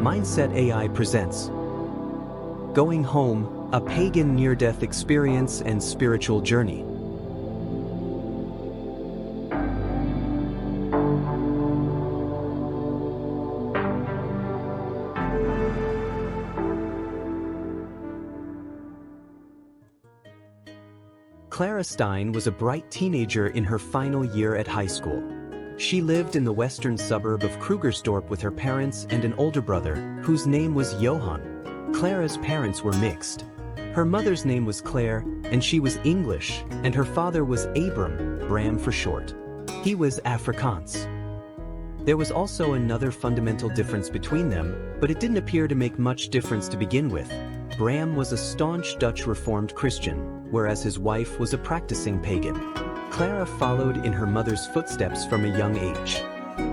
Mindset AI presents Going Home, a Pagan near-death experience and spiritual journey. Klara Steyn was a bright teenager in her final year at high school. She lived in the western suburb of Krugersdorp with her parents and an older brother, whose name was Johan. Klara's parents were mixed. Her mother's name was Claire, and she was English, and her father was Abram, Bram for short. He was Afrikaans. There was also another fundamental difference between them, but it didn't appear to make much difference to begin with. Bram was a staunch Dutch Reformed Christian, whereas his wife was a practicing pagan. Klara followed in her mother's footsteps from a young age.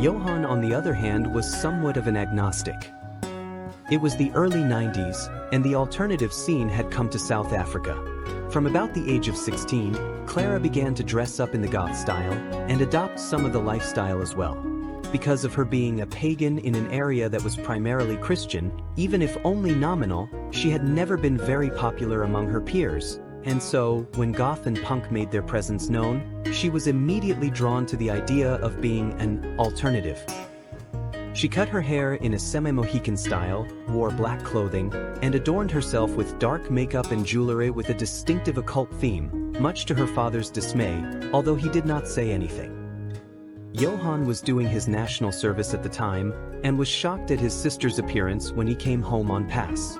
Johan, on the other hand, was somewhat of an agnostic. It was the early 90s, and the alternative scene had come to South Africa. From about the age of 16, Klara began to dress up in the goth style and adopt some of the lifestyle as well. Because of her being a pagan in an area that was primarily Christian, even if only nominal, she had never been very popular among her peers, and so, when goth and punk made their presence known, she was immediately drawn to the idea of being an alternative. She cut her hair in a semi-Mohican style, wore black clothing, and adorned herself with dark makeup and jewelry with a distinctive occult theme, much to her father's dismay, although he did not say anything. Johan was doing his national service at the time, and was shocked at his sister's appearance when he came home on pass.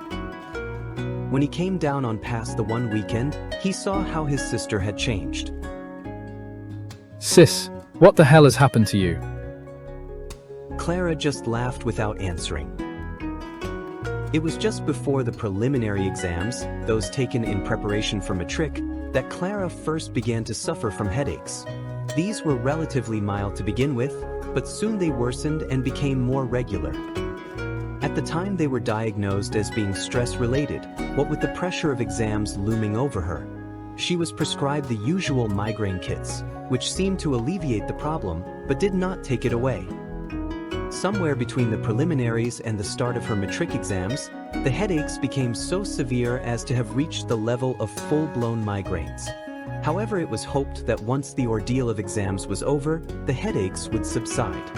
When he came down on pass the one weekend, he saw how his sister had changed. Sis, what the hell has happened to you? Klara just laughed without answering. It was just before the preliminary exams, those taken in preparation for matric, that Klara first began to suffer from headaches. These were relatively mild to begin with, but soon they worsened and became more regular. At the time they were diagnosed as being stress-related, what with the pressure of exams looming over her. She was prescribed the usual migraine kits, which seemed to alleviate the problem, but did not take it away. Somewhere between the preliminaries and the start of her matric exams, the headaches became so severe as to have reached the level of full-blown migraines. However, it was hoped that once the ordeal of exams was over, the headaches would subside.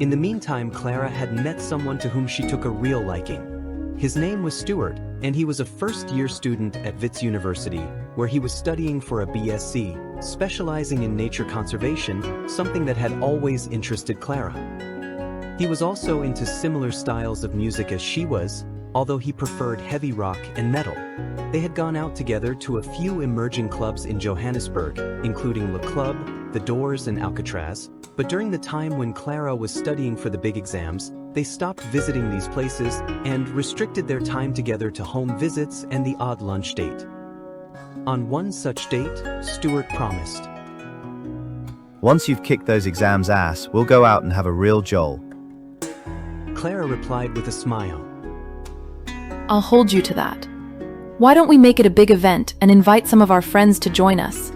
In the meantime, Klara had met someone to whom she took a real liking. His name was Stuart, and he was a first-year student at Wits University, where he was studying for a BSc, specializing in nature conservation, something that had always interested Klara. He was also into similar styles of music as she was, although he preferred heavy rock and metal. They had gone out together to a few emerging clubs in Johannesburg, including Le Club, The Doors and Alcatraz, but during the time when Klara was studying for the big exams, they stopped visiting these places and restricted their time together to home visits and the odd lunch date. On one such date, Stuart promised, "Once you've kicked those exams ass, we'll go out and have a real jolt." Klara replied with a smile. I'll hold you to that. Why don't we make it a big event and invite some of our friends to join us?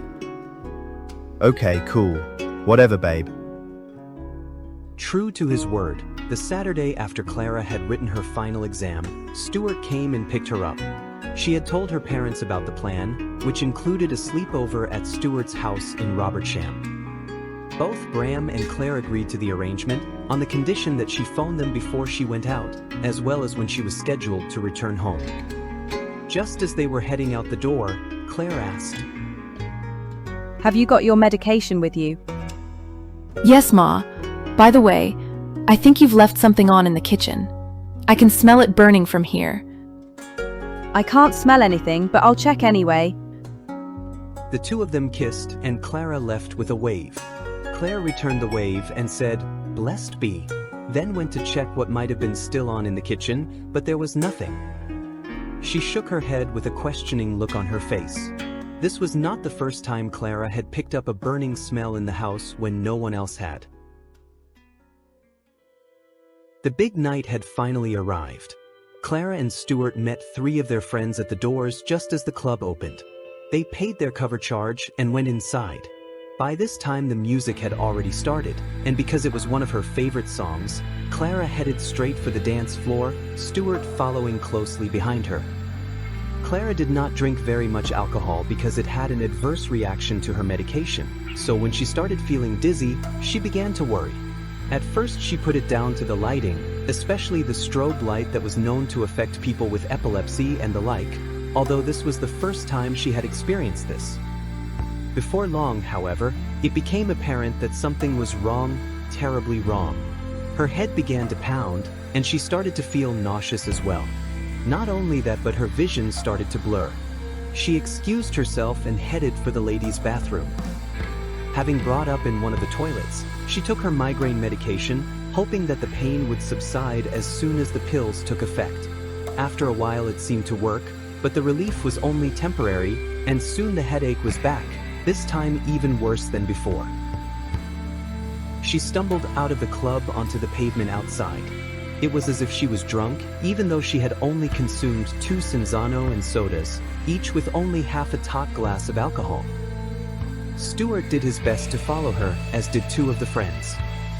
Okay, cool. Whatever, babe. True to his word, the Saturday after Klara had written her final exam, Stuart came and picked her up. She had told her parents about the plan, which included a sleepover at Stuart's house in Robertsham. Both Bram and Claire agreed to the arrangement, on the condition that she phoned them before she went out, as well as when she was scheduled to return home. Just as they were heading out the door, Claire asked, "Have you got your medication with you?" Yes, Ma. By the way, I think you've left something on in the kitchen. I can smell it burning from here. I can't smell anything, but I'll check anyway. The two of them kissed, and Klara left with a wave. Claire returned the wave and said, "Blessed be," then went to check what might have been still on in the kitchen, but there was nothing. She shook her head with a questioning look on her face. This was not the first time Klara had picked up a burning smell in the house when no one else had. The big night had finally arrived. Klara and Stuart met 3 of their friends at the doors just as the club opened. They paid their cover charge and went inside. By this time the music had already started, and because it was one of her favorite songs, Klara headed straight for the dance floor, Stuart following closely behind her. Klara did not drink very much alcohol because it had an adverse reaction to her medication, so when she started feeling dizzy, she began to worry. At first she put it down to the lighting, especially the strobe light that was known to affect people with epilepsy and the like, although this was the first time she had experienced this. Before long, however, it became apparent that something was wrong, terribly wrong. Her head began to pound, and she started to feel nauseous as well. Not only that, but her vision started to blur. She excused herself and headed for the ladies' bathroom. Having brought up in one of the toilets, she took her migraine medication, hoping that the pain would subside as soon as the pills took effect. After a while it seemed to work, but the relief was only temporary, and soon the headache was back, this time even worse than before. She stumbled out of the club onto the pavement outside. It was as if she was drunk, even though she had only consumed 2 Cinzano and sodas, each with only half a tot glass of alcohol. Stuart did his best to follow her, as did 2 of the friends.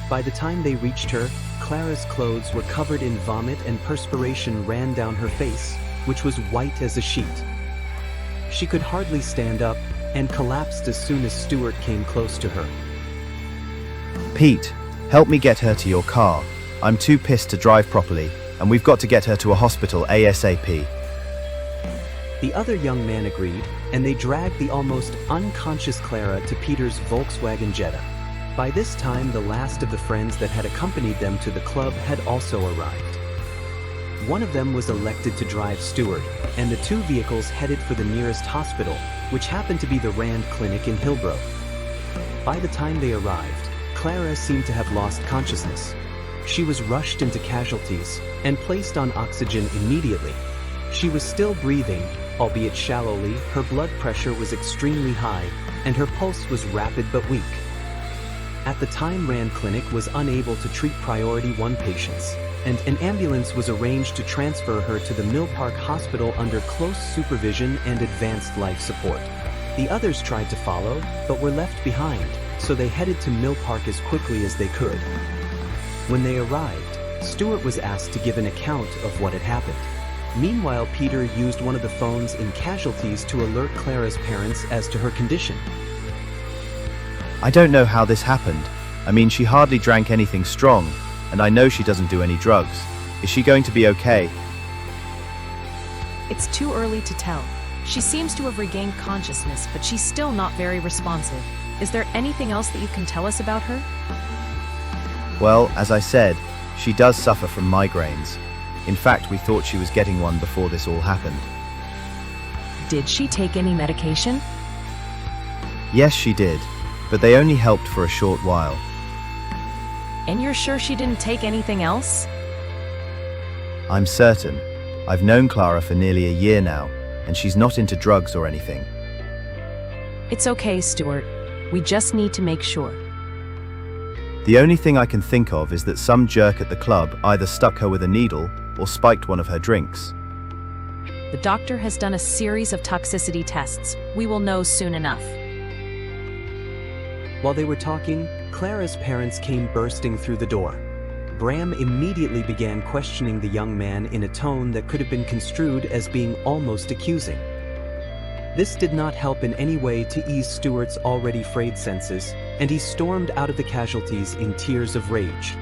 By the time they reached her, Klara's clothes were covered in vomit and perspiration ran down her face, which was white as a sheet. She could hardly stand up, and collapsed as soon as Stuart came close to her. Pete, help me get her to your car. I'm too pissed to drive properly, and we've got to get her to a hospital ASAP. The other young man agreed, and they dragged the almost unconscious Klara to Peter's Volkswagen Jetta. By this time, the last of the friends that had accompanied them to the club had also arrived. One of them was elected to drive Stuart, and the 2 vehicles headed for the nearest hospital, which happened to be the Rand Clinic in Hillbrook. By the time they arrived, Klara seemed to have lost consciousness. She was rushed into casualties and placed on oxygen immediately. She was still breathing, albeit shallowly, her blood pressure was extremely high, and her pulse was rapid but weak. At the time, Rand Clinic was unable to treat priority 1 patients, and an ambulance was arranged to transfer her to the Mill Park Hospital under close supervision and advanced life support. The others tried to follow, but were left behind, so they headed to Mill Park as quickly as they could. When they arrived, Stuart was asked to give an account of what had happened. Meanwhile, Peter used one of the phones in casualties to alert Klara's parents as to her condition. I don't know how this happened. I mean, she hardly drank anything strong, and I know she doesn't do any drugs. Is she going to be okay? It's too early to tell. She seems to have regained consciousness, but she's still not very responsive. Is there anything else that you can tell us about her? Well, as I said, she does suffer from migraines. In fact, we thought she was getting one before this all happened. Did she take any medication? Yes, she did, but they only helped for a short while. And you're sure she didn't take anything else? I'm certain. I've known Klara for nearly a year now, and she's not into drugs or anything. It's okay, Stuart. We just need to make sure. The only thing I can think of is that some jerk at the club either stuck her with a needle or spiked one of her drinks. The doctor has done a series of toxicity tests. We will know soon enough. While they were talking, Klara's parents came bursting through the door. Bram immediately began questioning the young man in a tone that could have been construed as being almost accusing. This did not help in any way to ease Stuart's already frayed senses, and he stormed out of the casualties in tears of rage.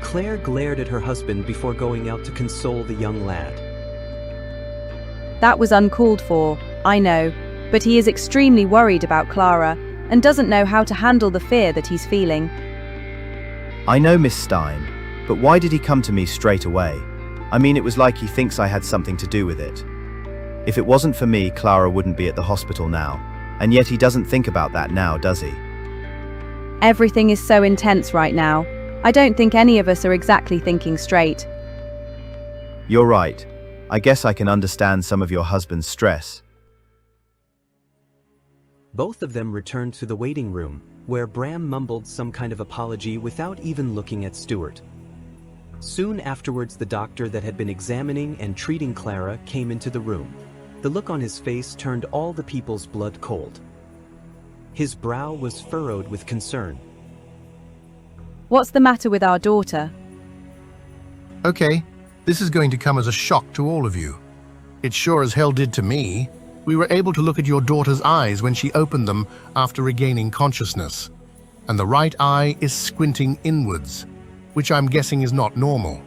Claire glared at her husband before going out to console the young lad. That was uncalled for, I know, but he is extremely worried about Klara and doesn't know how to handle the fear that he's feeling. I know, Miss Steyn, but why did he come to me straight away? I mean, it was like he thinks I had something to do with it. If it wasn't for me, Klara wouldn't be at the hospital now, and yet he doesn't think about that now, does he? Everything is so intense right now. I don't think any of us are exactly thinking straight. You're right. I guess I can understand some of your husband's stress. Both of them returned to the waiting room, where Bram mumbled some kind of apology without even looking at Stuart. Soon afterwards, the doctor that had been examining and treating Klara came into the room. The look on his face turned all the people's blood cold. His brow was furrowed with concern. What's the matter with our daughter? Okay, this is going to come as a shock to all of you. It sure as hell did to me. We were able to look at your daughter's eyes when she opened them after regaining consciousness. And the right eye is squinting inwards, which I'm guessing is not normal.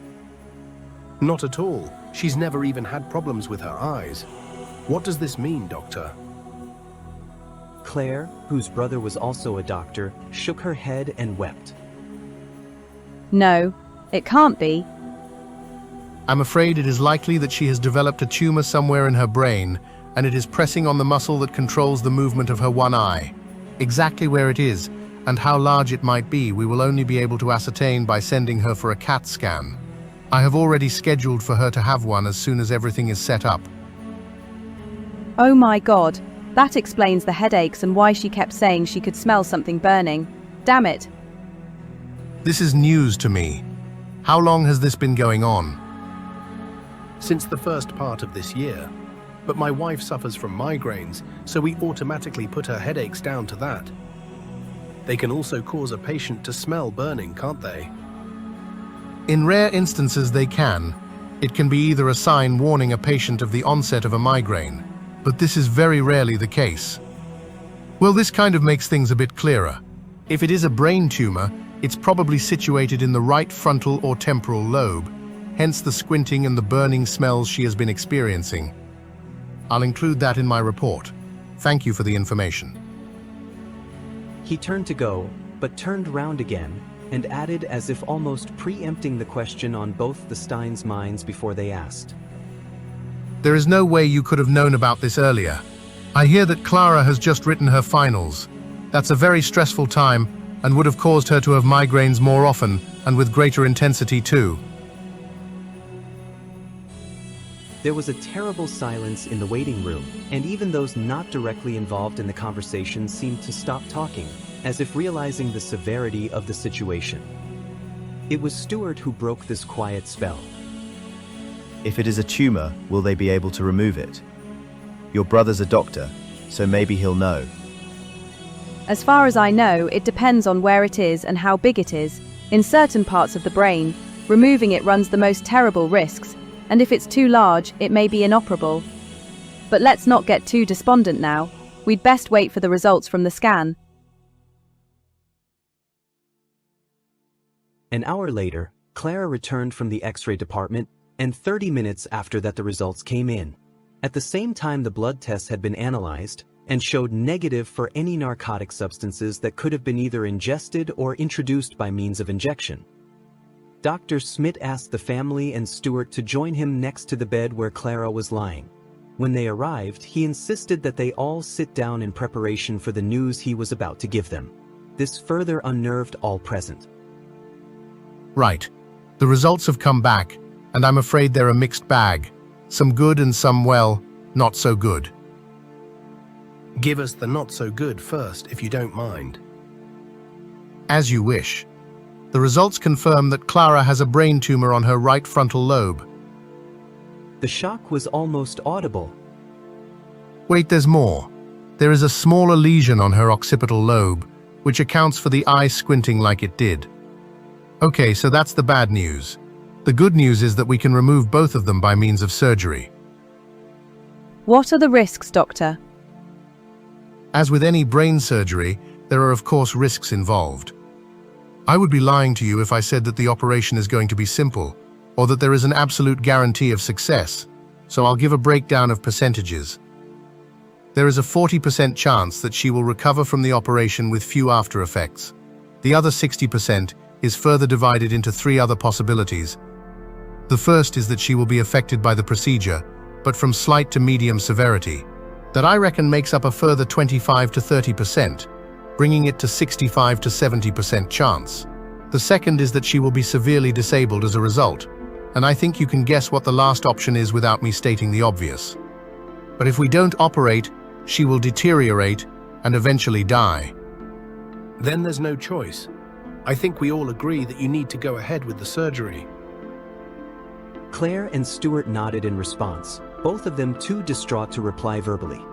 Not at all. She's never even had problems with her eyes. What does this mean, doctor? Claire, whose brother was also a doctor, shook her head and wept. No, it can't be. I'm afraid it is likely that she has developed a tumor somewhere in her brain, and it is pressing on the muscle that controls the movement of her one eye. Exactly where it is, and how large it might be, we will only be able to ascertain by sending her for a CAT scan. I have already scheduled for her to have one as soon as everything is set up. Oh my God, that explains the headaches and why she kept saying she could smell something burning. Damn it. This is news to me. How long has this been going on? Since the first part of this year. But my wife suffers from migraines, so we automatically put her headaches down to that. They can also cause a patient to smell burning, can't they? In rare instances they can. It can be either a sign warning a patient of the onset of a migraine, but this is very rarely the case. Well, this kind of makes things a bit clearer. If it is a brain tumor, it's probably situated in the right frontal or temporal lobe, hence the squinting and the burning smells she has been experiencing. I'll include that in my report. Thank you for the information. He turned to go, but turned round again, and added as if almost preempting the question on both the Steyn's minds before they asked. There is no way you could have known about this earlier. I hear that Klara has just written her finals. That's a very stressful time and would have caused her to have migraines more often and with greater intensity too. There was a terrible silence in the waiting room, and even those not directly involved in the conversation seemed to stop talking, as if realizing the severity of the situation. It was Stuart who broke this quiet spell. If it is a tumor, will they be able to remove it? Your brother's a doctor, so maybe he'll know. As far as I know, it depends on where it is and how big it is. In certain parts of the brain, removing it runs the most terrible risks, and if it's too large, it may be inoperable. But let's not get too despondent now. We'd best wait for the results from the scan. An hour later, Clara returned from the X-ray department, and 30 minutes after that the results came in. At the same time, the blood tests had been analyzed and showed negative for any narcotic substances that could have been either ingested or introduced by means of injection. Dr. Smith asked the family and Stuart to join him next to the bed where Clara was lying. When they arrived, he insisted that they all sit down in preparation for the news he was about to give them. This further unnerved all present. Right. The results have come back, and I'm afraid they're a mixed bag. Some good and some, well, not so good. Give us the not so good first, if you don't mind. As you wish. The results confirm that Clara has a brain tumor on her right frontal lobe. The shock was almost audible. Wait, there's more. There is a smaller lesion on her occipital lobe, which accounts for the eye squinting like it did. Okay, so that's the bad news. The good news is that we can remove both of them by means of surgery. What are the risks, doctor? As with any brain surgery, there are of course risks involved. I would be lying to you if I said that the operation is going to be simple, or that there is an absolute guarantee of success, so I'll give a breakdown of percentages. There is a 40% chance that she will recover from the operation with few after effects. The other 60% is further divided into 3 other possibilities. The first is that she will be affected by the procedure, but from slight to medium severity. That I reckon makes up a further 25 to 30%, bringing it to 65 to 70% chance. The second is that she will be severely disabled as a result, and I think you can guess what the last option is without me stating the obvious. But if we don't operate, she will deteriorate and eventually die. Then there's no choice. I think we all agree that you need to go ahead with the surgery. Claire and Stuart nodded in response, both of them too distraught to reply verbally.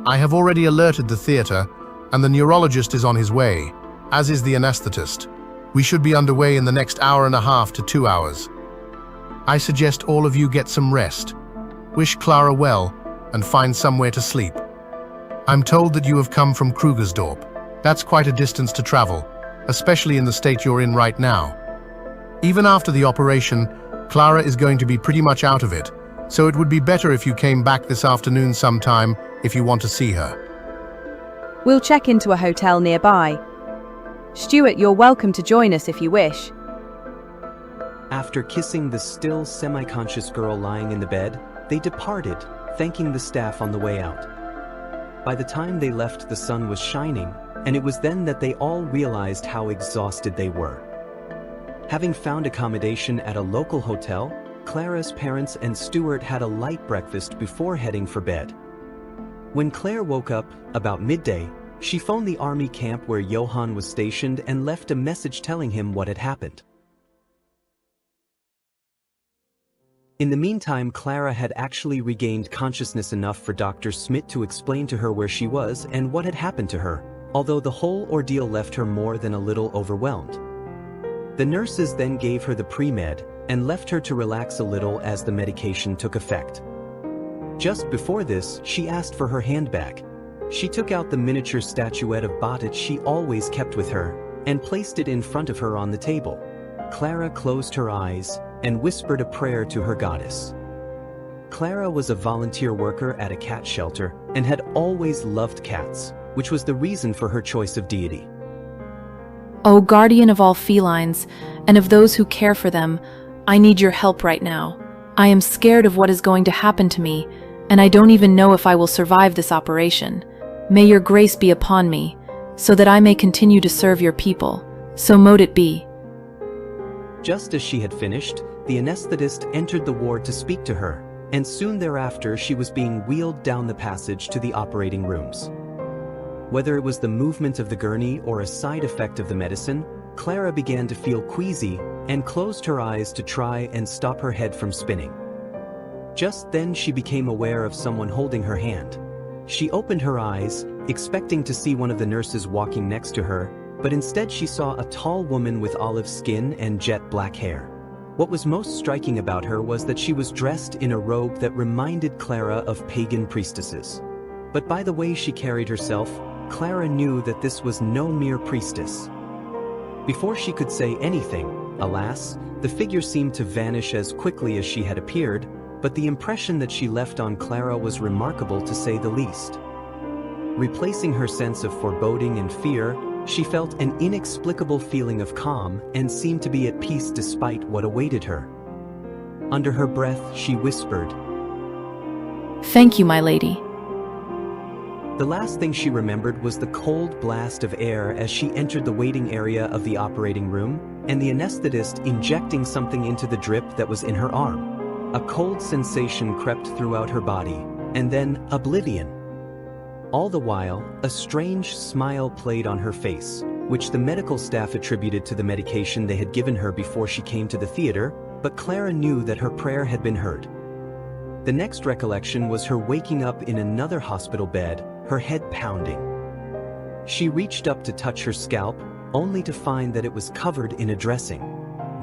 I have already alerted the theater, and the neurologist is on his way, as is the anesthetist. We should be underway in the next hour and a half to 2 hours. I suggest all of you get some rest. Wish Klara well, and find somewhere to sleep. I'm told that you have come from Krugersdorp. That's quite a distance to travel, especially in the state you're in right now. Even after the operation, Klara is going to be pretty much out of it, so it would be better if you came back this afternoon sometime if you want to see her. We'll check into a hotel nearby. Stuart, you're welcome to join us if you wish. After kissing the still semi-conscious girl lying in the bed, they departed, thanking the staff on the way out. By the time they left, the sun was shining, and it was then that they all realized how exhausted they were. Having found accommodation at a local hotel, Klara's parents and Stuart had a light breakfast before heading for bed. When Claire woke up, about midday, she phoned the army camp where Johan was stationed and left a message telling him what had happened. In the meantime, Klara had actually regained consciousness enough for Dr. Smith to explain to her where she was and what had happened to her, although the whole ordeal left her more than a little overwhelmed. The nurses then gave her the pre-med and left her to relax a little as the medication took effect. Just before this, she asked for her handbag. She took out the miniature statuette of Batit she always kept with her and placed it in front of her on the table. Klara closed her eyes and whispered a prayer to her goddess. Klara was a volunteer worker at a cat shelter and had always loved cats, which was the reason for her choice of deity. O guardian of all felines, and of those who care for them, I need your help right now. I am scared of what is going to happen to me, and I don't even know if I will survive this operation. May your grace be upon me, so that I may continue to serve your people. So mote it be. Just as she had finished, the anesthetist entered the ward to speak to her, and soon thereafter she was being wheeled down the passage to the operating rooms. Whether it was the movement of the gurney or a side effect of the medicine, Klara began to feel queasy and closed her eyes to try and stop her head from spinning. Just then she became aware of someone holding her hand. She opened her eyes, expecting to see one of the nurses walking next to her, but instead she saw a tall woman with olive skin and jet black hair. What was most striking about her was that she was dressed in a robe that reminded Klara of pagan priestesses. But by the way she carried herself, Klara knew that this was no mere priestess. Before she could say anything, alas, the figure seemed to vanish as quickly as she had appeared, but the impression that she left on Klara was remarkable to say the least. Replacing her sense of foreboding and fear, she felt an inexplicable feeling of calm and seemed to be at peace despite what awaited her. Under her breath, she whispered, Thank you, my lady. The last thing she remembered was the cold blast of air as she entered the waiting area of the operating room, and the anesthetist injecting something into the drip that was in her arm. A cold sensation crept throughout her body, and then oblivion. All the while, a strange smile played on her face, which the medical staff attributed to the medication they had given her before she came to the theater, but Klara knew that her prayer had been heard. The next recollection was her waking up in another hospital bed, her head pounding. She reached up to touch her scalp, only to find that it was covered in a dressing.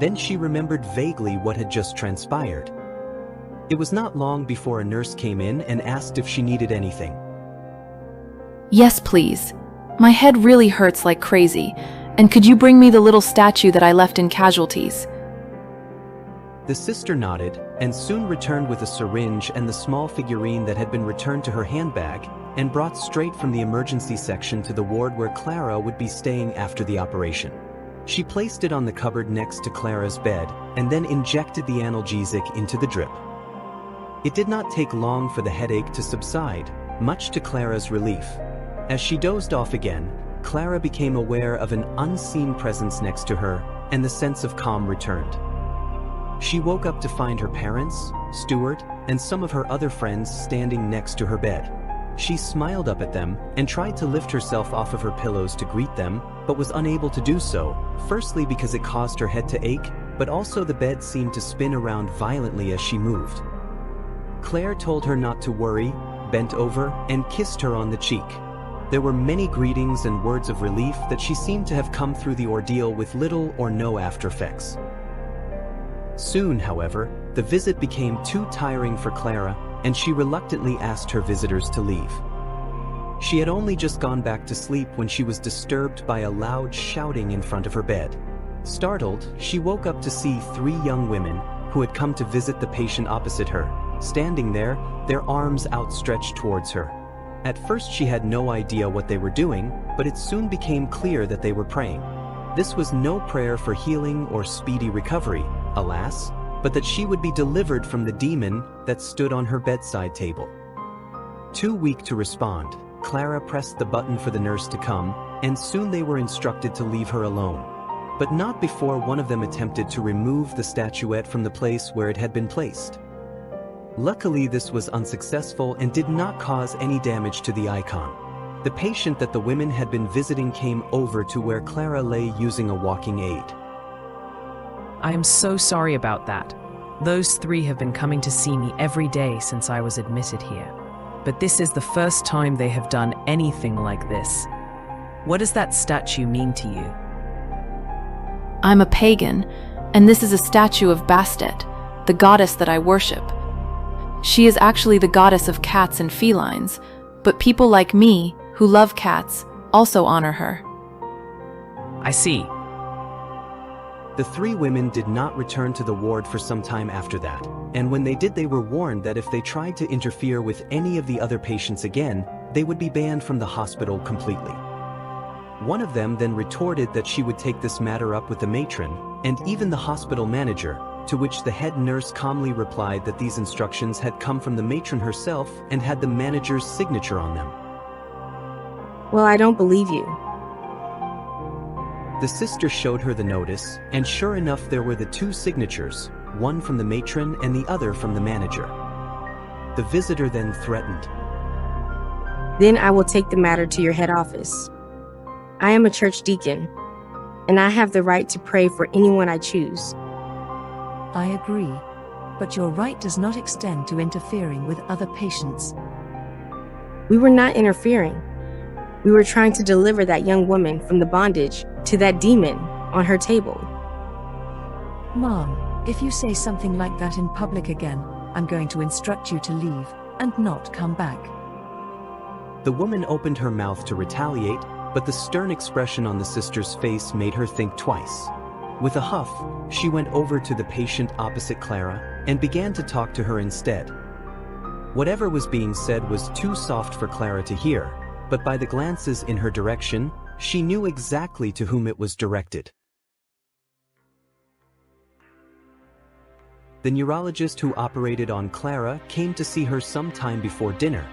Then she remembered vaguely what had just transpired. It was not long before a nurse came in and asked if she needed anything. Yes, please. My head really hurts like crazy, and could you bring me the little statue that I left in casualties? The sister nodded, and soon returned with a syringe and the small figurine that had been returned to her handbag, and brought straight from the emergency section to the ward where Klara would be staying after the operation. She placed it on the cupboard next to Klara's bed, and then injected the analgesic into the drip. It did not take long for the headache to subside, much to Klara's relief. As she dozed off again, Klara became aware of an unseen presence next to her, and the sense of calm returned. She woke up to find her parents, Stuart, and some of her other friends standing next to her bed. She smiled up at them and tried to lift herself off of her pillows to greet them, but was unable to do so, firstly because it caused her head to ache, but also the bed seemed to spin around violently as she moved. Claire told her not to worry, bent over, and kissed her on the cheek. There were many greetings and words of relief that she seemed to have come through the ordeal with little or no after effects. Soon, however, the visit became too tiring for Klara, and she reluctantly asked her visitors to leave. She had only just gone back to sleep when she was disturbed by a loud shouting in front of her bed. Startled, she woke up to see 3 young women who had come to visit the patient opposite her, standing there, their arms outstretched towards her. At first she had no idea what they were doing, but it soon became clear that they were praying. This was no prayer for healing or speedy recovery, alas, but that she would be delivered from the demon that stood on her bedside table. Too weak to respond, Klara pressed the button for the nurse to come, and soon they were instructed to leave her alone. But not before one of them attempted to remove the statuette from the place where it had been placed. Luckily, this was unsuccessful and did not cause any damage to the icon. The patient that the women had been visiting came over to where Klara lay using a walking aid. I am so sorry about that. Those 3 have been coming to see me every day since I was admitted here. But this is the first time they have done anything like this. What does that statue mean to you? I'm a pagan, and this is a statue of Bastet, the goddess that I worship. She is actually the goddess of cats and felines, but people like me, who love cats, also honor her. I see. The 3 women did not return to the ward for some time after that, and when they did, they were warned that if they tried to interfere with any of the other patients again, they would be banned from the hospital completely. One of them then retorted that she would take this matter up with the matron, and even the hospital manager, to which the head nurse calmly replied that these instructions had come from the matron herself and had the manager's signature on them. Well, I don't believe you. The sister showed her the notice, and sure enough there were the 2 signatures, one from the matron and the other from the manager. The visitor then threatened. Then I will take the matter to your head office. I am a church deacon, and I have the right to pray for anyone I choose. I agree, but your right does not extend to interfering with other patients. We were not interfering. We were trying to deliver that young woman from the bondage to that demon on her table. Mom, if you say something like that in public again, I'm going to instruct you to leave and not come back. The woman opened her mouth to retaliate, but the stern expression on the sister's face made her think twice. With a huff, she went over to the patient opposite Klara and began to talk to her instead. Whatever was being said was too soft for Klara to hear, but by the glances in her direction, she knew exactly to whom it was directed. The neurologist who operated on Klara came to see her some time before dinner.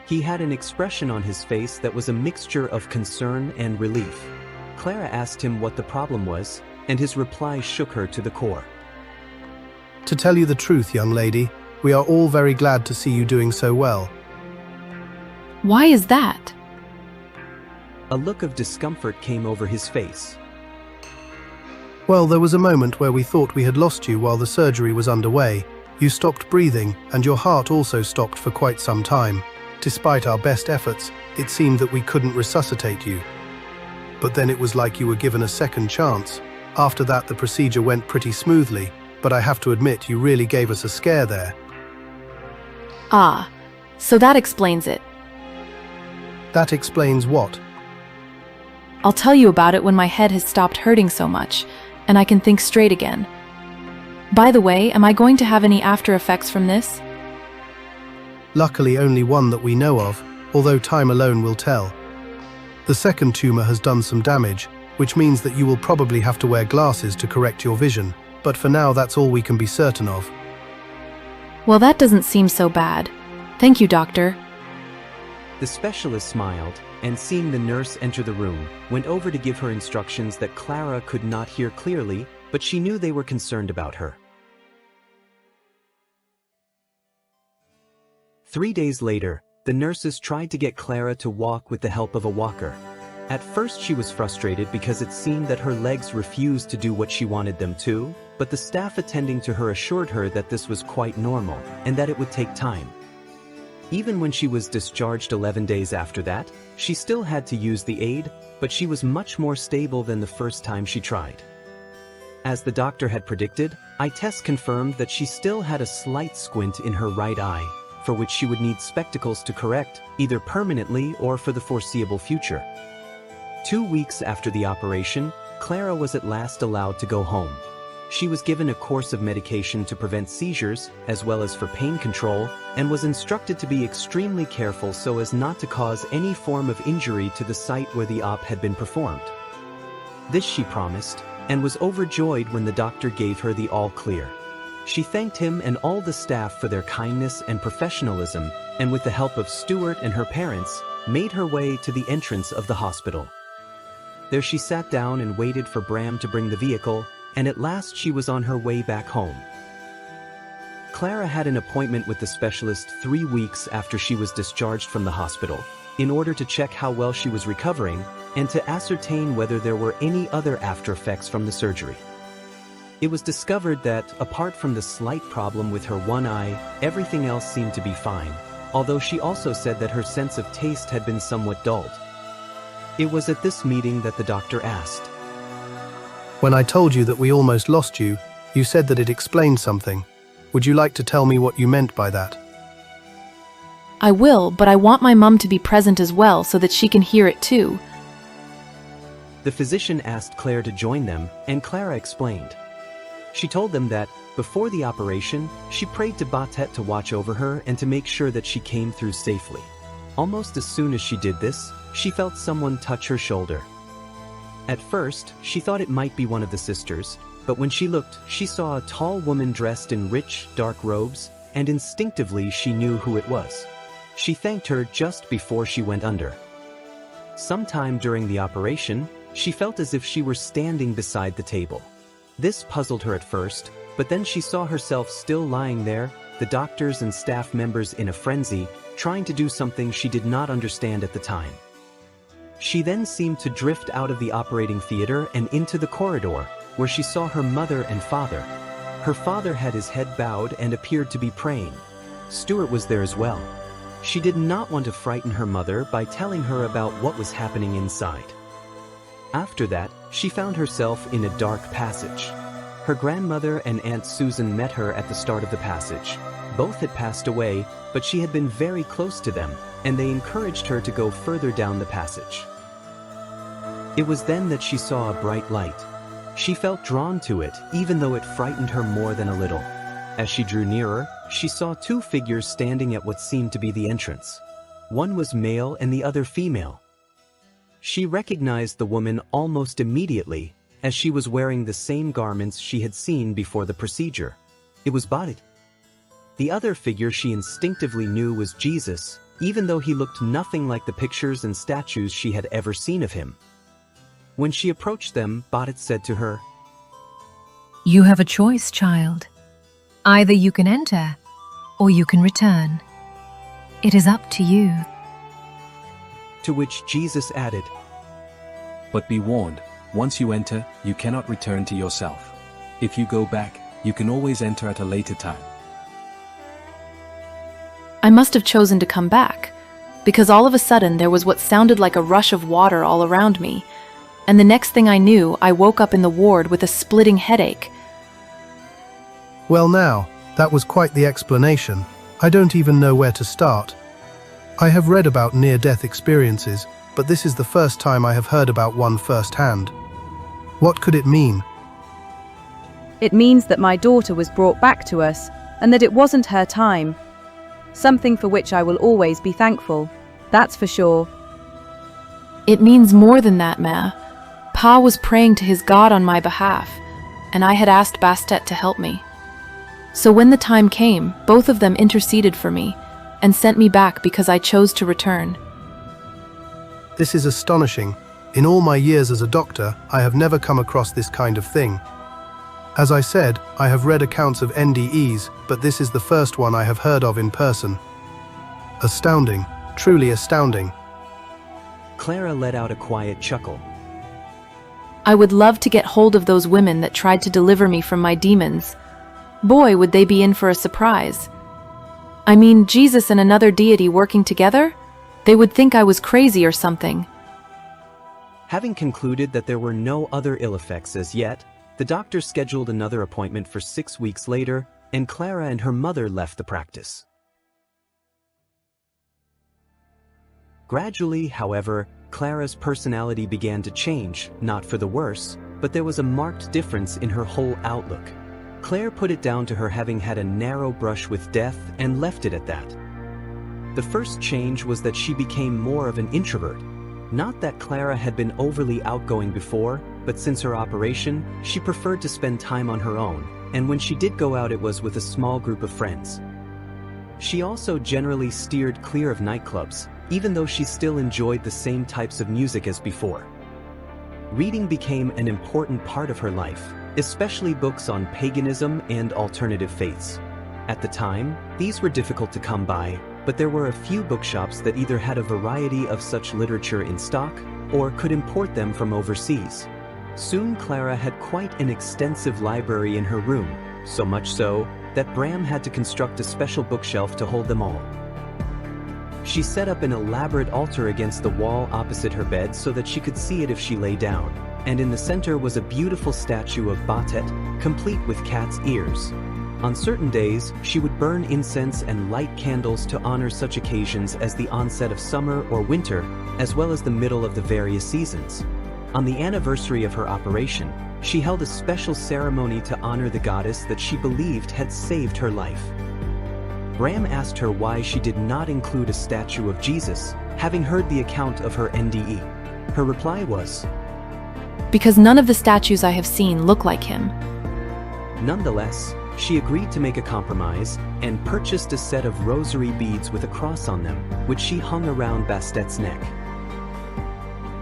He had an expression on his face that was a mixture of concern and relief. Klara asked him what the problem was, and his reply shook her to the core. To tell you the truth, young lady, we are all very glad to see you doing so well. Why is that? A look of discomfort came over his face. Well, there was a moment where we thought we had lost you while the surgery was underway. You stopped breathing, and your heart also stopped for quite some time. Despite our best efforts, it seemed that we couldn't resuscitate you. But then it was like you were given a second chance. After that, the procedure went pretty smoothly, but I have to admit you really gave us a scare there. Ah, so that explains it. That explains what? I'll tell you about it when my head has stopped hurting so much, and I can think straight again. By the way, am I going to have any after effects from this? Luckily only one that we know of, although time alone will tell. The second tumor has done some damage, which means that you will probably have to wear glasses to correct your vision, but for now that's all we can be certain of. Well, that doesn't seem so bad. Thank you, doctor. The specialist smiled, and seeing the nurse enter the room, went over to give her instructions that Klara could not hear clearly, but she knew they were concerned about her. 3 days later, the nurses tried to get Klara to walk with the help of a walker. At first she was frustrated because it seemed that her legs refused to do what she wanted them to, but the staff attending to her assured her that this was quite normal, and that it would take time. Even when she was discharged 11 days after that, she still had to use the aid, but she was much more stable than the first time she tried. As the doctor had predicted, eye tests confirmed that she still had a slight squint in her right eye, for which she would need spectacles to correct, either permanently or for the foreseeable future. 2 weeks after the operation, Klara was at last allowed to go home. She was given a course of medication to prevent seizures, as well as for pain control, and was instructed to be extremely careful so as not to cause any form of injury to the site where the op had been performed. This she promised, and was overjoyed when the doctor gave her the all clear. She thanked him and all the staff for their kindness and professionalism, and with the help of Stuart and her parents, made her way to the entrance of the hospital. There she sat down and waited for Bram to bring the vehicle, and at last she was on her way back home. Klara had an appointment with the specialist 3 weeks after she was discharged from the hospital, in order to check how well she was recovering and to ascertain whether there were any other after effects from the surgery. It was discovered that, apart from the slight problem with her one eye, everything else seemed to be fine, although she also said that her sense of taste had been somewhat dulled. It was at this meeting that the doctor asked, When I told you that we almost lost you, you said that it explained something. Would you like to tell me what you meant by that? I will, but I want my mum to be present as well so that she can hear it too. The physician asked Claire to join them, and Klara explained. She told them that, before the operation, she prayed to Batet to watch over her and to make sure that she came through safely. Almost as soon as she did this, she felt someone touch her shoulder. At first, she thought it might be one of the sisters, but when she looked, she saw a tall woman dressed in rich, dark robes, and instinctively she knew who it was. She thanked her just before she went under. Sometime during the operation, she felt as if she were standing beside the table. This puzzled her at first, but then she saw herself still lying there, the doctors and staff members in a frenzy, trying to do something she did not understand at the time. She then seemed to drift out of the operating theater and into the corridor, where she saw her mother and father. Her father had his head bowed and appeared to be praying. Stuart was there as well. She did not want to frighten her mother by telling her about what was happening inside. After that, she found herself in a dark passage. Her grandmother and Aunt Susan met her at the start of the passage. Both had passed away, but she had been very close to them, and they encouraged her to go further down the passage. It was then that she saw a bright light. She felt drawn to it, even though it frightened her more than a little. As she drew nearer, she saw 2 figures standing at what seemed to be the entrance. One was male and the other female. She recognized the woman almost immediately, as she was wearing the same garments she had seen before the procedure. It was Batet. The other figure she instinctively knew was Jesus, even though he looked nothing like the pictures and statues she had ever seen of him. When she approached them, Batet said to her, "You have a choice, child. Either you can enter, or you can return. It is up to you." To which Jesus added, "But be warned, once you enter, you cannot return to yourself. If you go back, you can always enter at a later time." I must have chosen to come back, because all of a sudden there was what sounded like a rush of water all around me, and the next thing I knew, I woke up in the ward with a splitting headache. Well now, that was quite the explanation. I don't even know where to start. I have read about near-death experiences, but this is the first time I have heard about one firsthand. What could it mean? It means that my daughter was brought back to us, and that it wasn't her time. Something for which I will always be thankful. That's for sure. It means more than that, Ma. Pa was praying to his God on my behalf, and I had asked Bastet to help me. So when the time came, both of them interceded for me, and sent me back because I chose to return. This is astonishing. In all my years as a doctor, I have never come across this kind of thing. As I said, I have read accounts of NDEs, but this is the first one I have heard of in person. Astounding, truly astounding. Klara let out a quiet chuckle. I would love to get hold of those women that tried to deliver me from my demons. Boy, would they be in for a surprise. I mean, Jesus and another deity working together? They would think I was crazy or something. Having concluded that there were no other ill effects as yet, the doctor scheduled another appointment for 6 weeks later, and Klara and her mother left the practice. Gradually, however, Klara's personality began to change, not for the worse, but there was a marked difference in her whole outlook. Claire put it down to her having had a narrow brush with death and left it at that. The first change was that she became more of an introvert. Not that Klara had been overly outgoing before, but since her operation, she preferred to spend time on her own, and when she did go out it was with a small group of friends. She also generally steered clear of nightclubs, even though she still enjoyed the same types of music as before. Reading became an important part of her life, especially books on paganism and alternative faiths. At the time, these were difficult to come by, but there were a few bookshops that either had a variety of such literature in stock or could import them from overseas. Soon Klara had quite an extensive library in her room, so much so that Bram had to construct a special bookshelf to hold them all. She set up an elaborate altar against the wall opposite her bed so that she could see it if she lay down, and in the center was a beautiful statue of Batet, complete with cat's ears. On certain days, she would burn incense and light candles to honor such occasions as the onset of summer or winter, as well as the middle of the various seasons. On the anniversary of her operation, she held a special ceremony to honor the goddess that she believed had saved her life. Bram asked her why she did not include a statue of Jesus, having heard the account of her NDE. Her reply was, "Because none of the statues I have seen look like him." Nonetheless, she agreed to make a compromise and purchased a set of rosary beads with a cross on them, which she hung around Bastet's neck.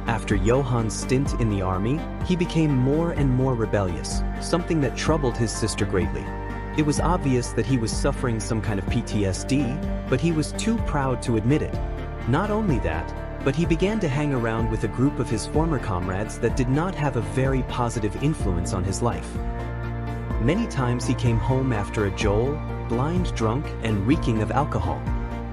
After Johann's stint in the army, he became more and more rebellious, something that troubled his sister greatly. It was obvious that he was suffering some kind of PTSD, but he was too proud to admit it. Not only that, but he began to hang around with a group of his former comrades that did not have a very positive influence on his life. Many times he came home after a joel, blind drunk and reeking of alcohol.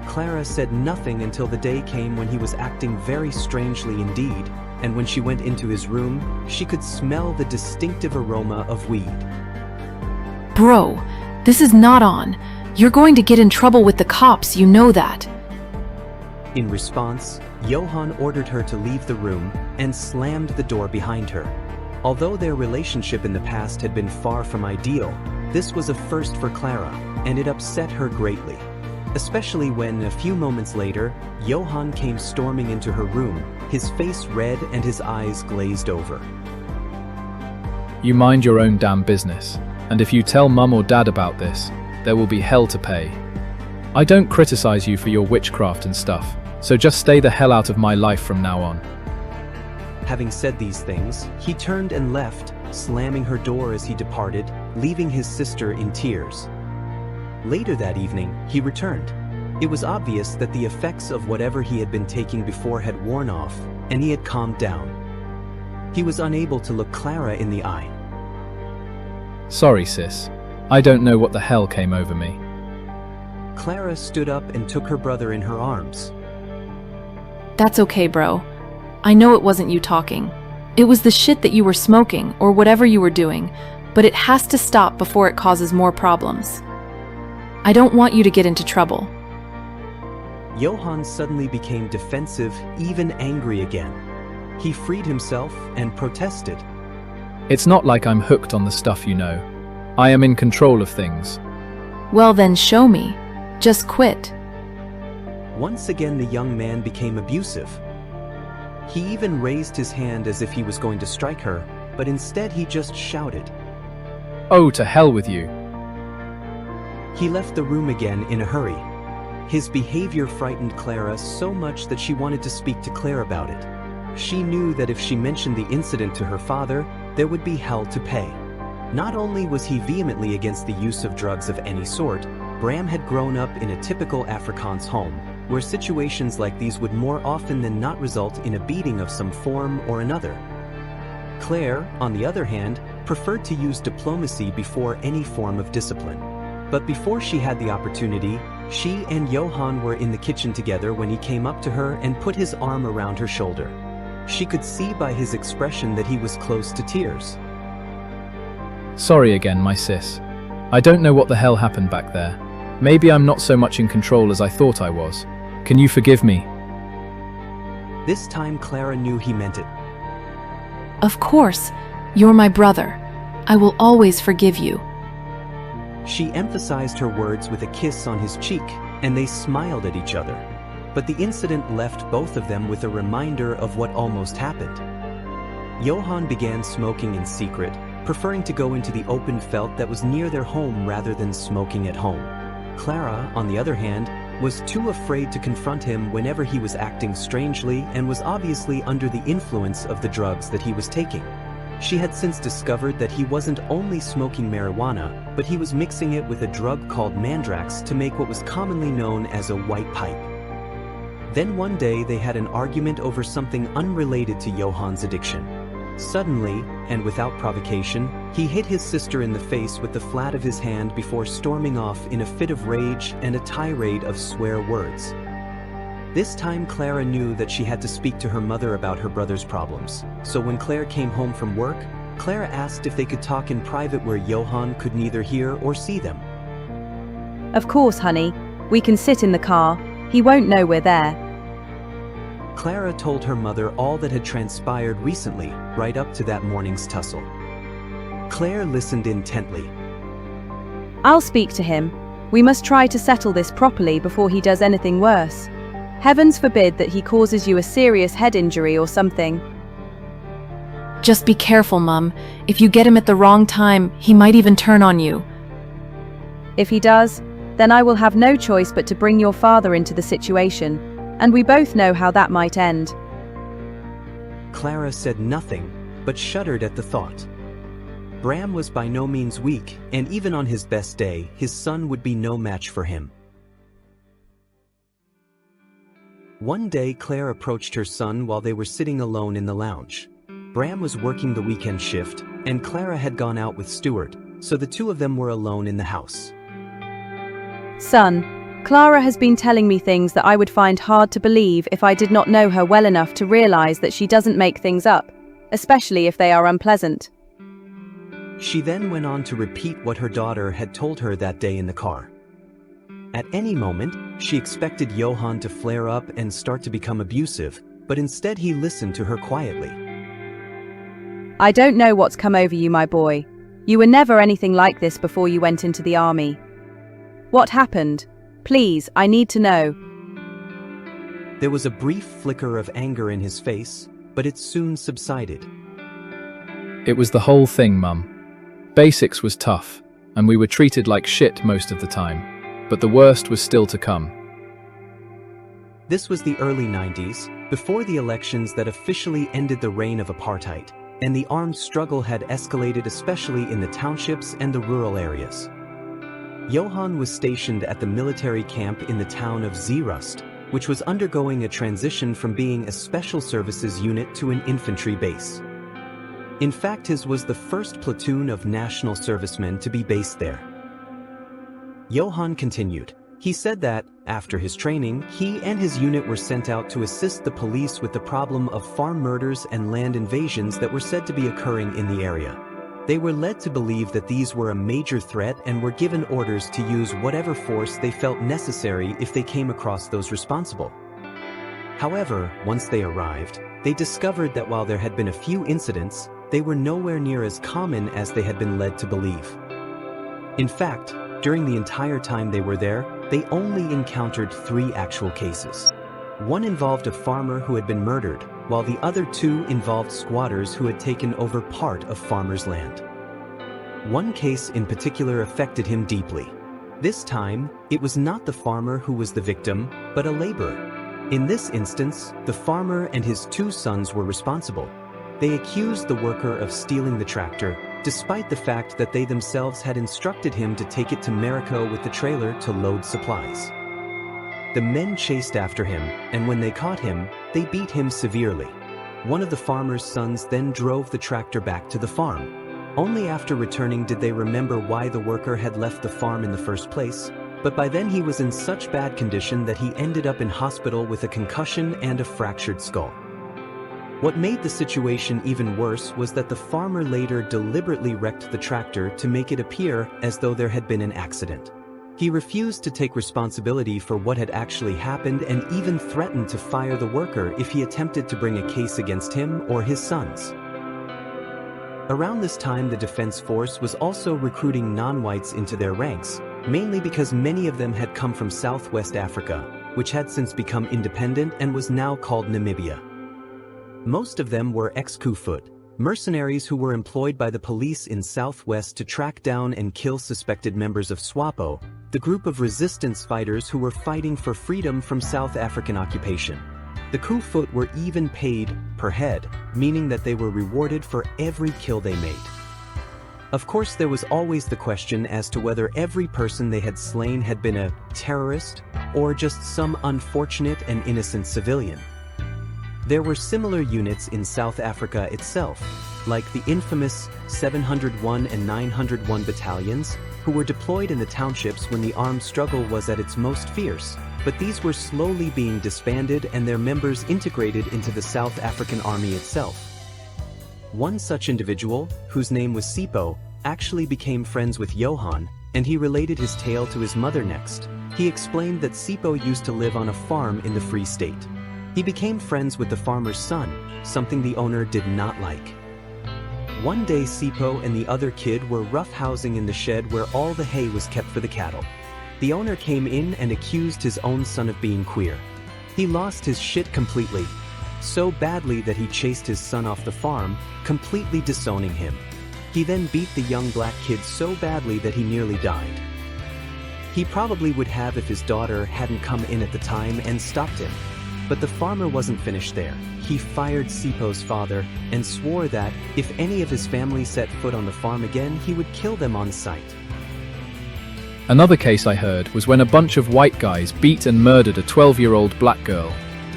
Klara said nothing until the day came when he was acting very strangely indeed, and when she went into his room, she could smell the distinctive aroma of weed. "Bro, this is not on. You're going to get in trouble with the cops, you know that." In response, Johann ordered her to leave the room and slammed the door behind her. Although their relationship in the past had been far from ideal, this was a first for Klara, and it upset her greatly. Especially when, a few moments later, Johann came storming into her room, his face red and his eyes glazed over. You mind your own damn business, and if you tell Mum or Dad about this, there will be hell to pay. I don't criticize you for your witchcraft and stuff, so just stay the hell out of my life from now on. Having said these things, he turned and left, slamming her door as he departed, leaving his sister in tears. Later that evening, he returned. It was obvious that the effects of whatever he had been taking before had worn off, and he had calmed down. He was unable to look Klara in the eye. Sorry, sis. I don't know what the hell came over me. Klara stood up and took her brother in her arms. "That's okay, bro. I know it wasn't you talking. It was the shit that you were smoking, or whatever you were doing, but it has to stop before it causes more problems. I don't want you to get into trouble." Johann suddenly became defensive, even angry again. He freed himself and protested. It's not like I'm hooked on the stuff, you know. I am in control of things. "Well then, show me. Just quit." Once again, the young man became abusive. He even raised his hand as if he was going to strike her, but instead he just shouted. Oh, to hell with you. He left the room again in a hurry. His behavior frightened Klara so much that she wanted to speak to Claire about it. She knew that if she mentioned the incident to her father, there would be hell to pay. Not only was he vehemently against the use of drugs of any sort, Bram had grown up in a typical Afrikaans home, where situations like these would more often than not result in a beating of some form or another. Claire, on the other hand, preferred to use diplomacy before any form of discipline. But before she had the opportunity, She and Johann were in the kitchen together when he came up to her and put his arm around her shoulder. She could see by his expression that he was close to tears. Sorry again, my sis. I don't know what the hell happened back there. Maybe I'm not so much in control as I thought I was. Can you forgive me? This time Klara knew he meant it. Of course, you're my brother. I will always forgive you. She emphasized her words with a kiss on his cheek, and they smiled at each other. But the incident left both of them with a reminder of what almost happened. Johann began smoking in secret, preferring to go into the open felt that was near their home rather than smoking at home. Klara, on the other hand, was too afraid to confront him whenever he was acting strangely and was obviously under the influence of the drugs that he was taking. She had since discovered that he wasn't only smoking marijuana, but he was mixing it with a drug called mandrax to make what was commonly known as a white pipe. Then one day they had an argument over something unrelated to Johann's addiction. Suddenly, and without provocation, he hit his sister in the face with the flat of his hand before storming off in a fit of rage and a tirade of swear words. This time Klara knew that she had to speak to her mother about her brother's problems, so when Claire came home from work, Klara asked if they could talk in private where Johann could neither hear or see them. Of course, honey. We can sit in the car. He won't know we're there. Klara told her mother all that had transpired recently, right up to that morning's tussle. Claire listened intently. I'll speak to him. We must try to settle this properly before he does anything worse. Heavens forbid that he causes you a serious head injury or something. Just be careful, Mum. If you get him at the wrong time, he might even turn on you. If he does, then I will have no choice but to bring your father into the situation, and we both know how that might end. Klara said nothing, but shuddered at the thought. Bram was by no means weak, and even on his best day, his son would be no match for him. One day, Claire approached her son while they were sitting alone in the lounge. Bram was working the weekend shift, and Klara had gone out with Stuart, so the two of them were alone in the house. Son, Klara has been telling me things that I would find hard to believe if I did not know her well enough to realize that she doesn't make things up, especially if they are unpleasant. She then went on to repeat what her daughter had told her that day in the car. At any moment, she expected Johann to flare up and start to become abusive, but instead he listened to her quietly. I don't know what's come over you, my boy. You were never anything like this before you went into the army. What happened? Please, I need to know. There was a brief flicker of anger in his face, but it soon subsided. It was the whole thing, Mum. Basics was tough, and we were treated like shit most of the time, but the worst was still to come. This was the early 90s, before the elections that officially ended the reign of apartheid, and the armed struggle had escalated especially in the townships and the rural areas. Johann was stationed at the military camp in the town of Zeerust, which was undergoing a transition from being a special services unit to an infantry base. In fact, his was the first platoon of national servicemen to be based there. Johann continued. He said that, after his training, he and his unit were sent out to assist the police with the problem of farm murders and land invasions that were said to be occurring in the area. They were led to believe that these were a major threat and were given orders to use whatever force they felt necessary if they came across those responsible. However, once they arrived, they discovered that while there had been a few incidents, they were nowhere near as common as they had been led to believe. In fact, during the entire time they were there, they only encountered 3 actual cases. One involved a farmer who had been murdered, while the other 2 involved squatters who had taken over part of farmers' land. One case in particular affected him deeply. This time, it was not the farmer who was the victim, but a laborer. In this instance, the farmer and his 2 sons were responsible. They accused the worker of stealing the tractor, despite the fact that they themselves had instructed him to take it to Marico with the trailer to load supplies. The men chased after him, and when they caught him, they beat him severely. One of the farmer's sons then drove the tractor back to the farm. Only after returning did they remember why the worker had left the farm in the first place, But by then he was in such bad condition that he ended up in hospital with a concussion and a fractured skull. What made the situation even worse was that the farmer later deliberately wrecked the tractor to make it appear as though there had been an accident. He refused to take responsibility for what had actually happened and even threatened to fire the worker if he attempted to bring a case against him or his sons. Around this time, the defense force was also recruiting non-whites into their ranks, mainly because many of them had come from Southwest Africa, which had since become independent and was now called Namibia. Most of them were ex-Kufut, mercenaries who were employed by the police in Southwest to track down and kill suspected members of SWAPO, the group of resistance fighters who were fighting for freedom from South African occupation. The Kufut were even paid per head, meaning that they were rewarded for every kill they made. Of course, there was always the question as to whether every person they had slain had been a terrorist or just some unfortunate and innocent civilian. There were similar units in South Africa itself, like the infamous 701 and 901 battalions, who were deployed in the townships when the armed struggle was at its most fierce, but these were slowly being disbanded and their members integrated into the South African Army itself. One such individual, whose name was Sipho, actually became friends with Johan, and he related his tale to his mother next. He explained that Sipho used to live on a farm in the Free State. He became friends with the farmer's son, something the owner did not like. One day Sipho and the other kid were roughhousing in the shed where all the hay was kept for the cattle. The owner came in and accused his own son of being queer. He lost his shit completely, so badly that he chased his son off the farm, completely disowning him. He then beat the young black kid so badly that he nearly died. He probably would have if his daughter hadn't come in at the time and stopped him. But the farmer wasn't finished there. He fired Sipho's father and swore that, if any of his family set foot on the farm again, he would kill them on sight. Another case I heard was when a bunch of white guys beat and murdered a 12-year-old black girl.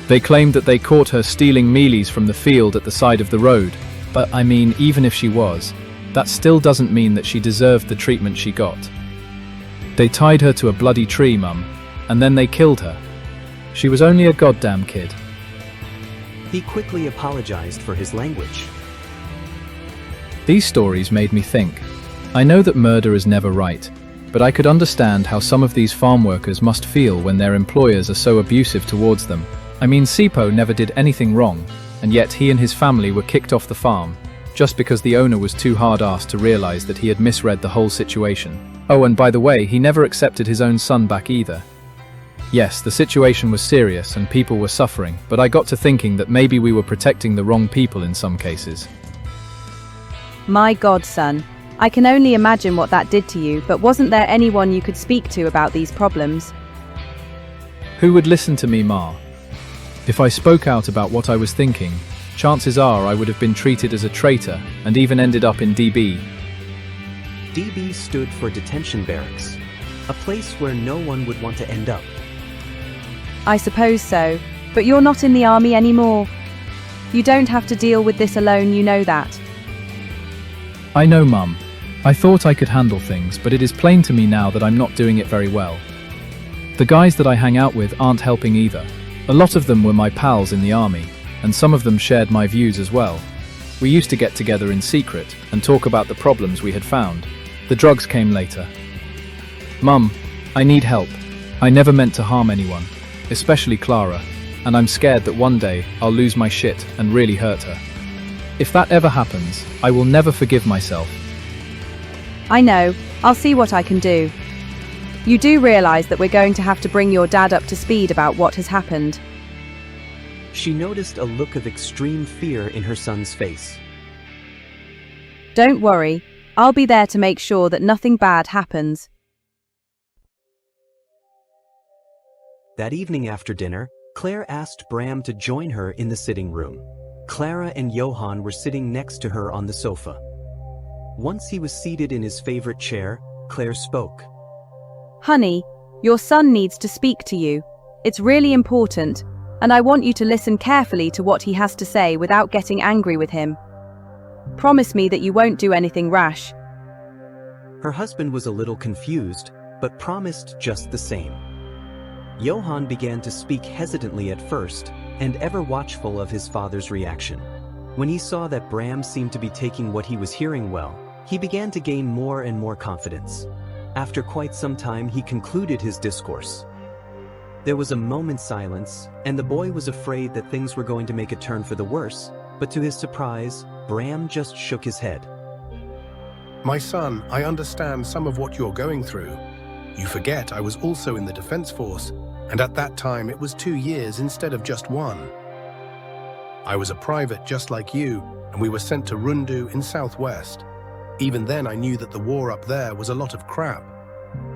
They claimed that they caught her stealing mealies from the field at the side of the road. But I mean, even if she was, that still doesn't mean that she deserved the treatment she got. They tied her to a bloody tree, Mum, and then they killed her. She was only a goddamn kid. He quickly apologized for his language. These stories made me think. I know that murder is never right, but I could understand how some of these farm workers must feel when their employers are so abusive towards them. I mean, Sipho never did anything wrong, and yet he and his family were kicked off the farm, just because the owner was too hard-assed to realize that he had misread the whole situation. Oh, and by the way, he never accepted his own son back either. Yes, the situation was serious and people were suffering, but I got to thinking that maybe we were protecting the wrong people in some cases. My God, son. I can only imagine what that did to you, but wasn't there anyone you could speak to about these problems? Who would listen to me, Ma? If I spoke out about what I was thinking, chances are I would have been treated as a traitor and even ended up in DB. DB stood for detention barracks, a place where no one would want to end up. I suppose so, but you're not in the army anymore. You don't have to deal with this alone, you know that. I know, Mum. I thought I could handle things, but it is plain to me now that I'm not doing it very well. The guys that I hang out with aren't helping either. A lot of them were my pals in the army, and some of them shared my views as well. We used to get together in secret and talk about the problems we had found. The drugs came later. Mum, I need help. I never meant to harm anyone, especially Klara, and I'm scared that one day I'll lose my shit and really hurt her. If that ever happens, I will never forgive myself. I know. I'll see what I can do. You do realize that we're going to have to bring your dad up to speed about what has happened. She noticed a look of extreme fear in her son's face. Don't worry. I'll be there to make sure that nothing bad happens. That evening after dinner, Claire asked Bram to join her in the sitting room. Klara and Johan were sitting next to her on the sofa. Once he was seated in his favorite chair, Claire spoke. Honey, your son needs to speak to you. It's really important, and I want you to listen carefully to what he has to say without getting angry with him. Promise me that you won't do anything rash. Her husband was a little confused, but promised just the same. Johann began to speak hesitantly at first, and ever watchful of his father's reaction. When he saw that Bram seemed to be taking what he was hearing well, he began to gain more and more confidence. After quite some time, he concluded his discourse. There was a moment's silence, and the boy was afraid that things were going to make a turn for the worse, but to his surprise, Bram just shook his head. My son, I understand some of what you're going through. You forget I was also in the Defense Force, and at that time it was 2 years instead of just 1. I was a private just like you, and we were sent to Rundu in Southwest. Even then I knew that the war up there was a lot of crap.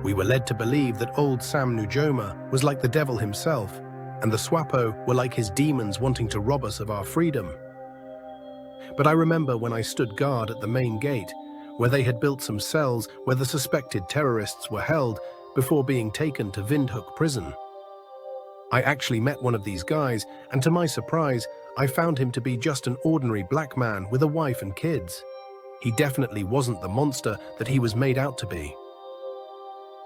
We were led to believe that old Sam Nujoma was like the devil himself, and the Swapo were like his demons wanting to rob us of our freedom. But I remember when I stood guard at the main gate, where they had built some cells where the suspected terrorists were held before being taken to Windhoek prison. I actually met one of these guys, and to my surprise, I found him to be just an ordinary black man with a wife and kids. He definitely wasn't the monster that he was made out to be.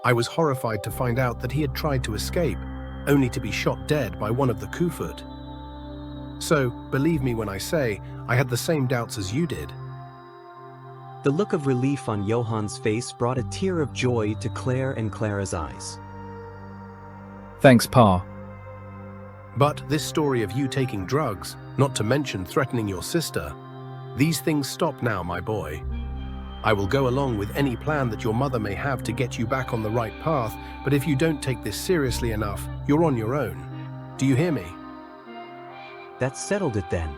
I was horrified to find out that he had tried to escape, only to be shot dead by one of the Kufut. So, believe me when I say, I had the same doubts as you did. The look of relief on Johann's face brought a tear of joy to Claire and Klara's eyes. Thanks, Pa. But this story of you taking drugs, not to mention threatening your sister, these things stop now, my boy. I will go along with any plan that your mother may have to get you back on the right path, but if you don't take this seriously enough, you're on your own. Do you hear me? That settled it then.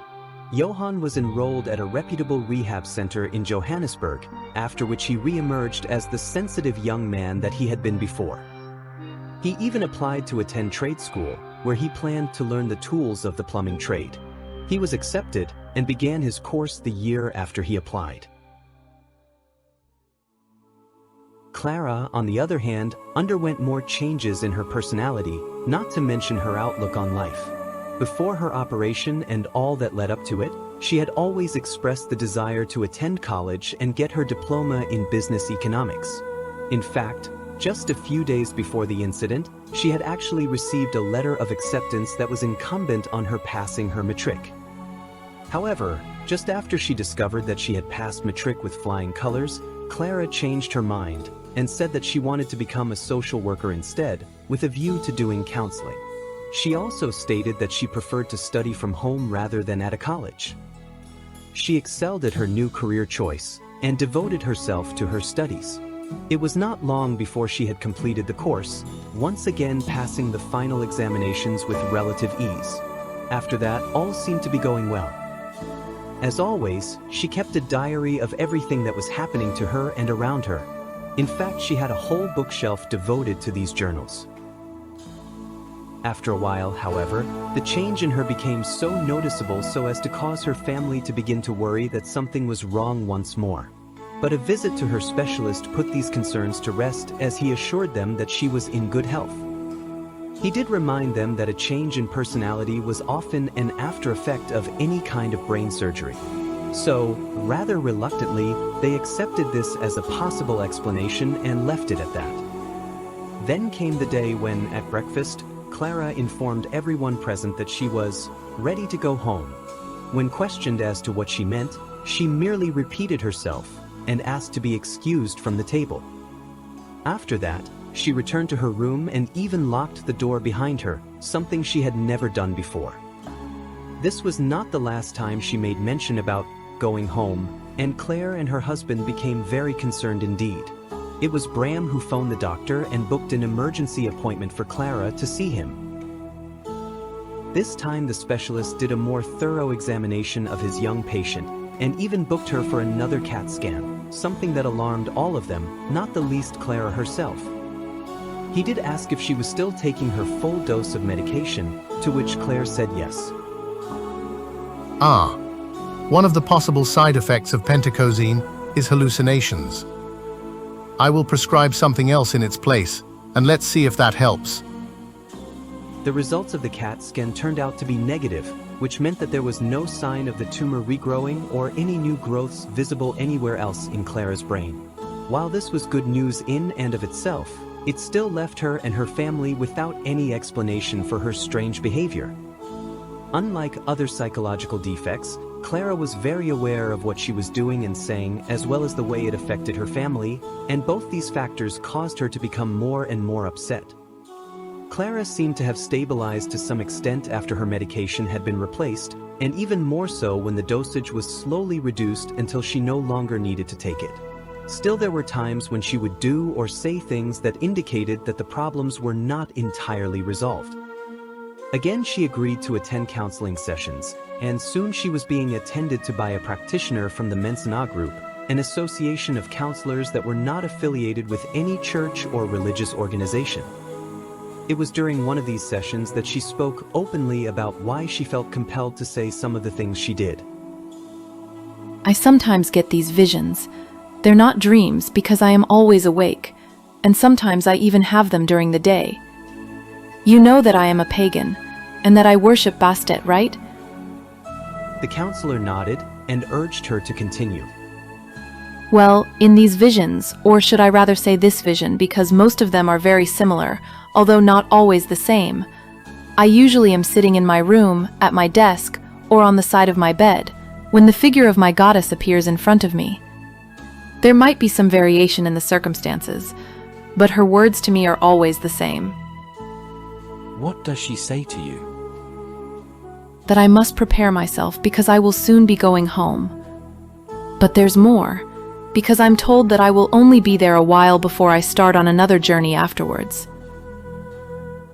Johann was enrolled at a reputable rehab center in Johannesburg, after which he re-emerged as the sensitive young man that he had been before. He even applied to attend trade school, where he planned to learn the tools of the plumbing trade. He was accepted and began his course the year after he applied. Klara, on the other hand, underwent more changes in her personality, not to mention her outlook on life. Before her operation and all that led up to it, she had always expressed the desire to attend college and get her diploma in business economics. In fact, just a few days before the incident, she had actually received a letter of acceptance that was incumbent on her passing her matric. However, just after she discovered that she had passed matric with flying colors, Klara changed her mind and said that she wanted to become a social worker instead, with a view to doing counseling. She also stated that she preferred to study from home rather than at a college. She excelled at her new career choice and devoted herself to her studies. It was not long before she had completed the course, once again passing the final examinations with relative ease. After that, all seemed to be going well. As always, she kept a diary of everything that was happening to her and around her. In fact, she had a whole bookshelf devoted to these journals. After a while, however, the change in her became so noticeable so as to cause her family to begin to worry that something was wrong once more. But a visit to her specialist put these concerns to rest, as he assured them that she was in good health. He did remind them that a change in personality was often an after effect of any kind of brain surgery. So, rather reluctantly, they accepted this as a possible explanation and left it at that. Then came the day when, at breakfast, Klara informed everyone present that she was ready to go home. When questioned as to what she meant, she merely repeated herself and asked to be excused from the table. After that, she returned to her room and even locked the door behind her, something she had never done before. This was not the last time she made mention about going home, and Claire and her husband became very concerned indeed. It was Bram who phoned the doctor and booked an emergency appointment for Klara to see him. This time the specialist did a more thorough examination of his young patient and even booked her for another CAT scan, something that alarmed all of them, not the least Klara herself. He did ask if she was still taking her full dose of medication, to which Claire said yes. One of the possible side effects of pentacosine is hallucinations. I will prescribe something else in its place, and let's see if that helps. The results of the CAT scan turned out to be negative, which meant that there was no sign of the tumor regrowing or any new growths visible anywhere else in Klara's brain. While this was good news in and of itself, It still left her and her family without any explanation for her strange behavior. Unlike other psychological defects, Klara was very aware of what she was doing and saying, as well as the way it affected her family, and both these factors caused her to become more and more upset. Klara seemed to have stabilized to some extent after her medication had been replaced, and even more so when the dosage was slowly reduced until she no longer needed to take it. Still, there were times when she would do or say things that indicated that the problems were not entirely resolved. Again, she agreed to attend counseling sessions, and soon she was being attended to by a practitioner from the Mensana group, an association of counselors that were not affiliated with any church or religious organization. It was during one of these sessions that she spoke openly about why she felt compelled to say some of the things she did. I sometimes get these visions. They're not dreams because I am always awake, and sometimes I even have them during the day. You know that I am a pagan, and that I worship Bastet, right? The counselor nodded and urged her to continue. Well, in these visions, or should I rather say this vision, because most of them are very similar, although not always the same, I usually am sitting in my room, at my desk, or on the side of my bed, when the figure of my goddess appears in front of me. There might be some variation in the circumstances, but her words to me are always the same. What does she say to you? That I must prepare myself because I will soon be going home. But there's more, because I'm told that I will only be there a while before I start on another journey afterwards.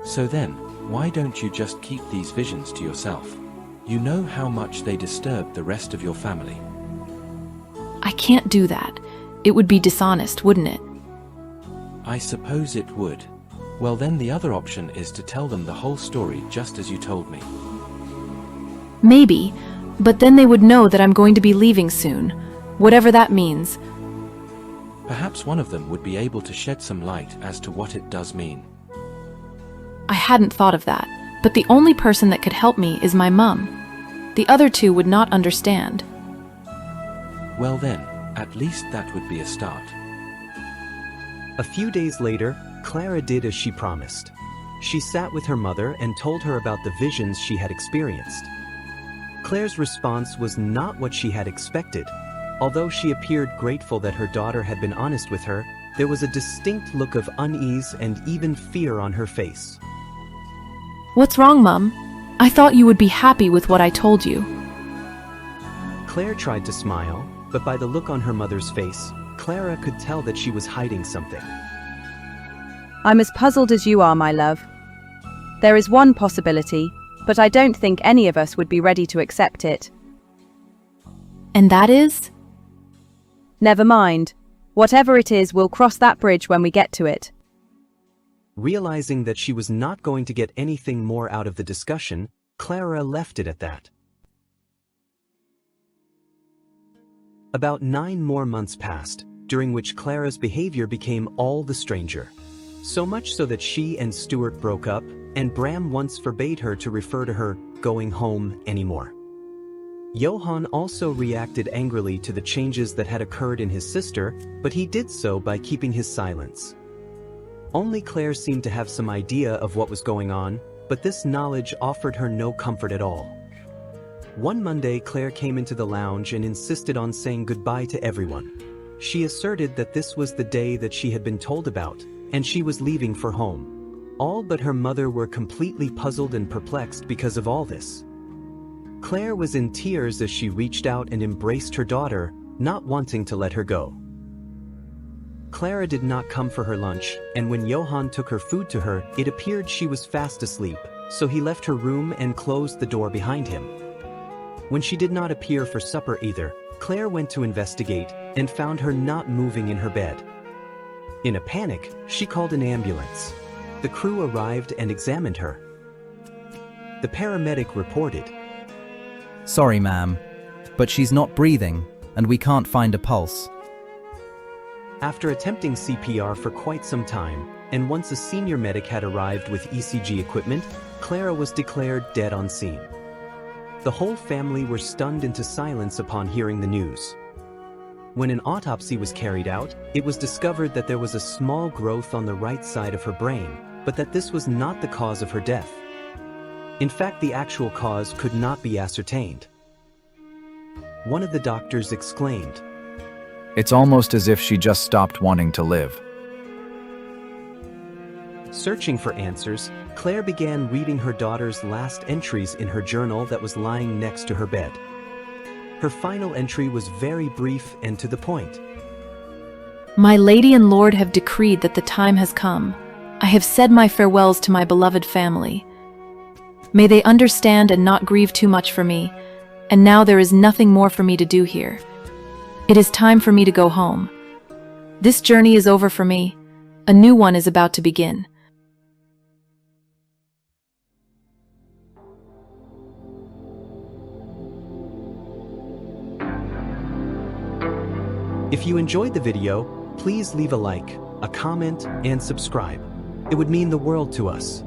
So then, why don't you just keep these visions to yourself? You know how much they disturb the rest of your family. I can't do that. It would be dishonest, wouldn't it? I suppose it would. Well, then the other option is to tell them the whole story just as you told me. Maybe, but then they would know that I'm going to be leaving soon, whatever that means. Perhaps one of them would be able to shed some light as to what it does mean. I hadn't thought of that, but the only person that could help me is my mum. The other two would not understand. Well then, at least that would be a start. A few days later, Klara did as she promised. She sat with her mother and told her about the visions she had experienced. Claire's response was not what she had expected. Although she appeared grateful that her daughter had been honest with her, there was a distinct look of unease and even fear on her face. What's wrong, Mum? I thought you would be happy with what I told you. Claire tried to smile, but by the look on her mother's face, Klara could tell that she was hiding something. I'm as puzzled as you are, my love. There is one possibility, but I don't think any of us would be ready to accept it. And that is? Never mind. Whatever it is, we'll cross that bridge when we get to it. Realizing that she was not going to get anything more out of the discussion, Klara left it at that. About 9 more months passed, during which Clara's behavior became all the stranger. So much so that she and Stuart broke up, and Bram once forbade her to refer to her going home anymore. Johan also reacted angrily to the changes that had occurred in his sister, but he did so by keeping his silence. Only Claire seemed to have some idea of what was going on, but this knowledge offered her no comfort at all. One Monday, Claire came into the lounge and insisted on saying goodbye to everyone. She asserted that this was the day that she had been told about, and she was leaving for home. All but her mother were completely puzzled and perplexed because of all this. Claire was in tears as she reached out and embraced her daughter, not wanting to let her go. Klara did not come for her lunch, and when Johan took her food to her, it appeared she was fast asleep, so he left her room and closed the door behind him. When she did not appear for supper either, Claire went to investigate and found her not moving in her bed. In a panic, she called an ambulance. The crew arrived and examined her. The paramedic reported, "Sorry, ma'am, but she's not breathing, and we can't find a pulse." After attempting CPR for quite some time, and once a senior medic had arrived with ECG equipment, Klara was declared dead on scene. The whole family were stunned into silence upon hearing the news. When an autopsy was carried out, it was discovered that there was a small growth on the right side of her brain, but that this was not the cause of her death. In fact, the actual cause could not be ascertained. One of the doctors exclaimed, "It's almost as if she just stopped wanting to live." Searching for answers, Claire began reading her daughter's last entries in her journal that was lying next to her bed. Her final entry was very brief and to the point. My Lady and Lord have decreed that the time has come. I have said my farewells to my beloved family. May they understand and not grieve too much for me, and now there is nothing more for me to do here. It is time for me to go home. This journey is over for me. A new one is about to begin. If you enjoyed the video, please leave a like, a comment, and subscribe. It would mean the world to us.